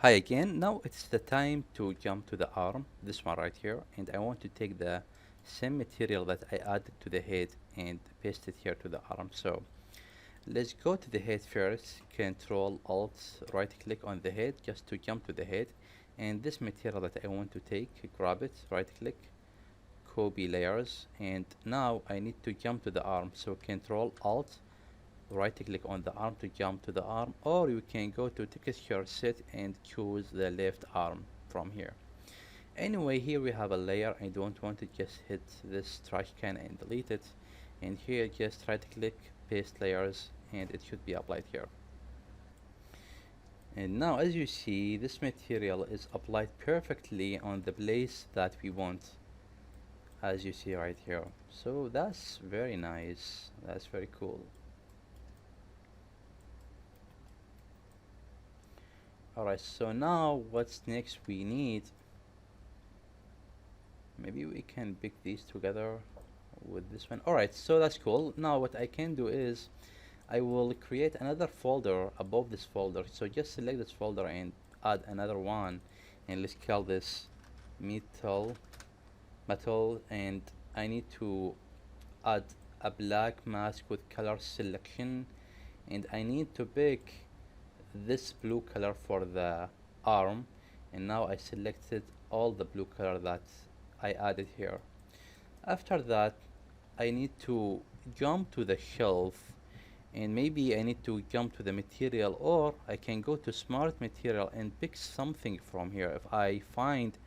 Hi again. Now it's the time to jump to the arm, this one right here, and I want to take the same material that I added to the head and paste it here to the arm. So let's go to the head first. Control Alt right click on the head just to jump to the head. And this material that I want to take, grab it, right click, copy layers, and now I need to jump to the arm. So Control Alt right click on the arm to jump to the arm, or you can go to texture set and choose the left arm from here. Anyway, here we have a layer. I don't want to just hit this trash can and delete it, and here just right click, paste layers, and it should be applied here. And now as you see, this material is applied perfectly on the place that we want, as you see right here. So that's very nice, that's very cool. Alright, so now what's next we need, maybe we can pick these together with this one. Alright, so that's cool. Now what I can do is I will create another folder above this folder. So just select this folder and add another one, and let's call this metal, and I need to add a black mask with color selection, and I need to pick this blue color for the arm, and now I selected all the blue color that I added here. After that I need to jump to the shelf, and maybe I need to jump to the material, or I can go to smart material and pick something from here. If I find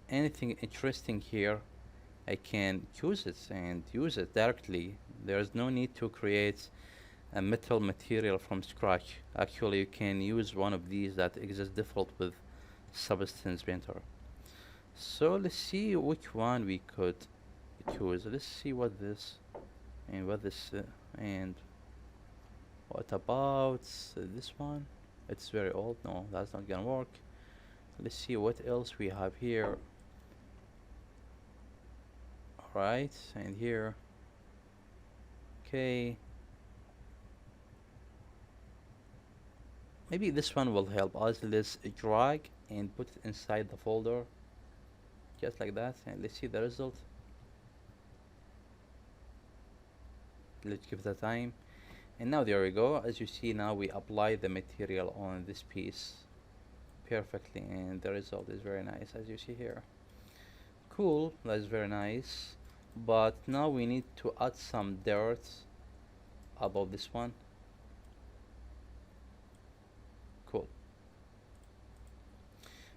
anything interesting here, I can choose it and use it directly. There's no need to create a metal material from scratch. Actually, you can use one of these that exists default with Substance Painter. So let's see which one we could choose. Let's see what this and what this and what about this one. It's very old. No, that's not gonna work. Let's see what else we have here. Alright, and here. Okay, maybe this one will help us. Let's drag and put it inside the folder, just like that, and let's see the result. Let's give it a time, and now there we go. As you see, now we apply the material on this piece perfectly, and the result is very nice, as you see here. Cool, that's very nice. But now we need to add some dirt above this one. Cool.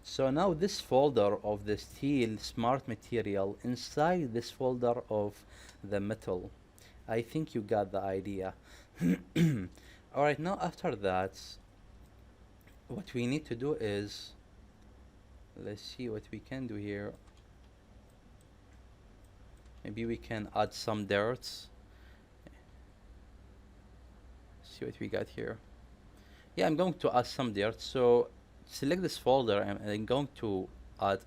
So now this folder of the steel smart material inside this folder of the metal. I think you got the idea. Alright, now after that, what we need to do is, let's see what we can do here. Maybe we can add some dirt. See what we got here. Yeah, I'm going to add some dirt. So select this folder, and I'm going to add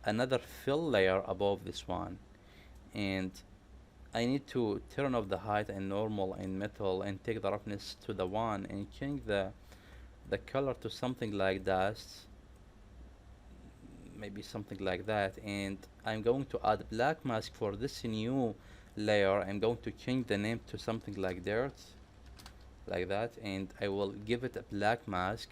another fill layer above this one, and I need to turn off the height and normal and metal and take the roughness to the 1 and change the color to something like that, maybe something like that. And I'm going to add black mask for this new layer. I'm going to change the name to something like dirt, like that, and I will give it a black mask.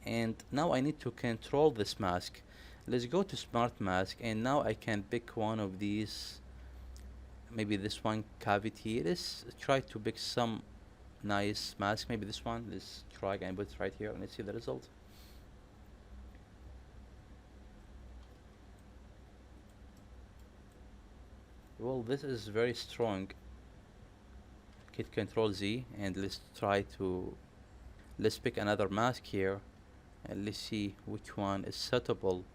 And now I need to control this mask. Let's go to smart mask, and now I can pick one of these, maybe this one, cavity. Let's try to pick some nice mask, maybe this one. Let's try and put it right here, and let's see the result. Well, this is very strong. Hit Control Z, and let's pick another mask here, and let's see which one is suitable.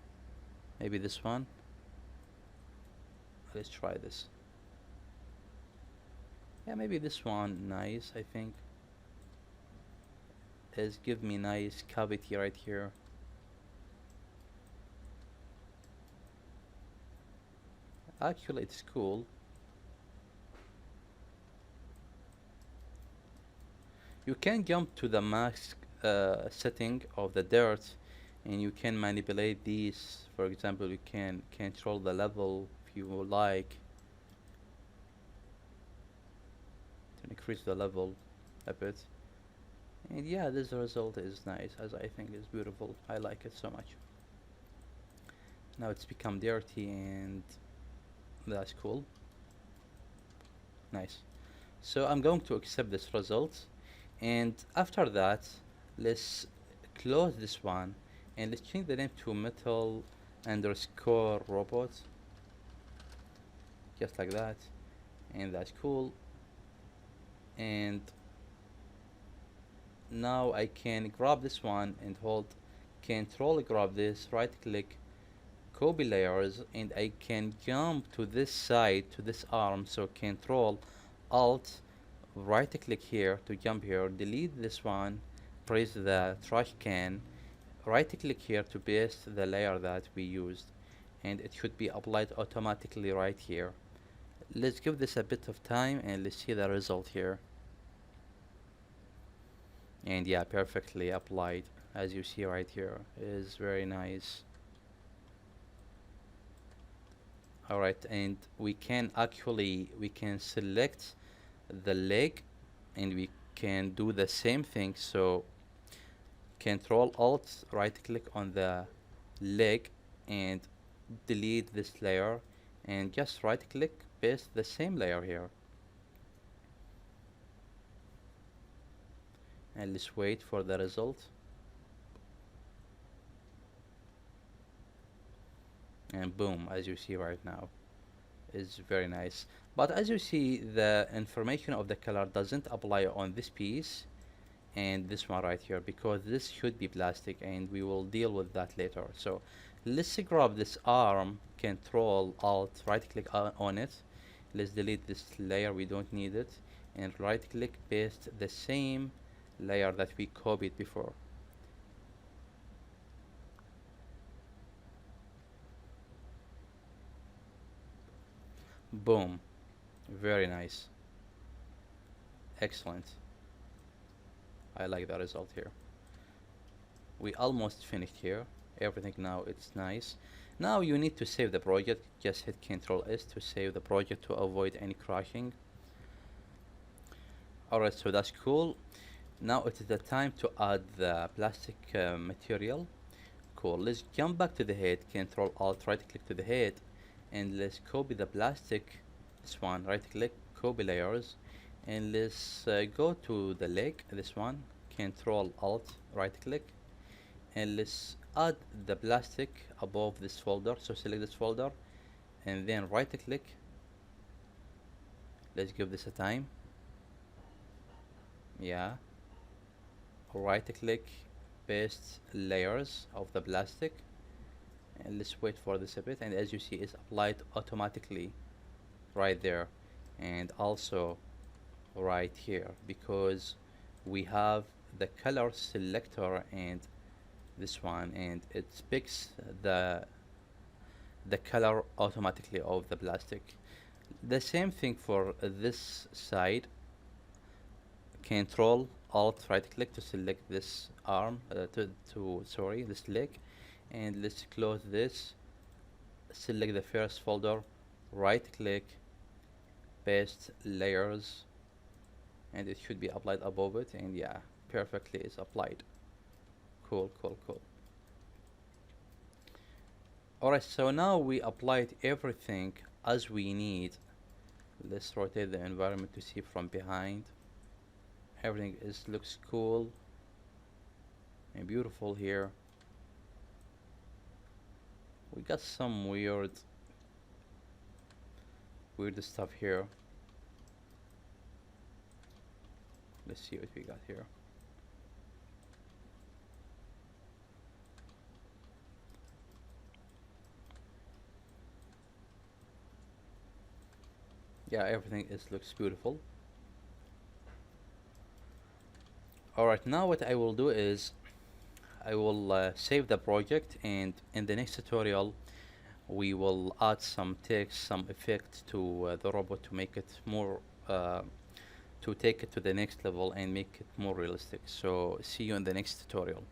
Maybe this one. Let's try this. Yeah, maybe this one. Nice, I think. Is give me nice cavity right here. Actually, it's cool. You can jump to the mask setting of the dirt, and you can manipulate these. For example, you can control the level if you like to increase the level a bit. And yeah, this result is nice, as I think is beautiful. I like it so much. Now it's become dirty, and that's cool. Nice. So I'm going to accept this result, and after that, let's close this one, and let's change the name to metal underscore robot, just like that, and that's cool. And now I can grab this one and hold control, grab this, right click, copy layers, and I can jump to this side, to this arm. So control alt right click here to jump here, delete this one, press the trash can, right click here to paste the layer that we used, and it should be applied automatically right here. Let's give this a bit of time and let's see the result here. And yeah, perfectly applied, as you see right here. Is very nice. Alright, and we can select the leg, and we can do the same thing. So control alt right click on the leg and delete this layer, and just right click, paste the same layer here, and let's wait for the result. And boom, as you see right now, is very nice. But as you see, the information of the color doesn't apply on this piece and this one right here, because this should be plastic, and we will deal with that later. So let's grab this arm, control alt right click on it. Let's delete this layer, we don't need it, and right click, paste the same layer that we copied before. Boom, very nice, excellent. I like the result here. We almost finished here. Everything now it's nice. Now you need to save the project. Just hit Ctrl S to save the project to avoid any crashing. Alright, so that's cool. Now it is the time to add the plastic material. Cool. Let's jump back to the head. Ctrl Alt right click to the head, and let's copy the plastic. This one, right click, copy layers, and let's go to the leg. This one, Ctrl Alt right click, and let's add the plastic above this folder. So select this folder and then right click. Let's give this a time. Yeah, right click, paste layers of the plastic, and let's wait for this a bit. And as you see, it's applied automatically right there, and also right here, because we have the color selector and this one, and it picks the color automatically of the plastic. The same thing for this side. Control Alt right click to select this arm, sorry, this leg, and let's close this. Select the first folder, right click, paste layers, and it should be applied above it, and yeah, perfectly is applied. Cool, cool, cool. Alright, so now we applied everything as we need. Let's rotate the environment to see from behind. Everything looks cool and beautiful here. We got some weird stuff here. Let's see what we got here. Yeah, everything looks beautiful. Alright, now what I will do is I will save the project, and in the next tutorial we will add some text, some effect to the robot to make it more to take it to the next level and make it more realistic. So see you in the next tutorial.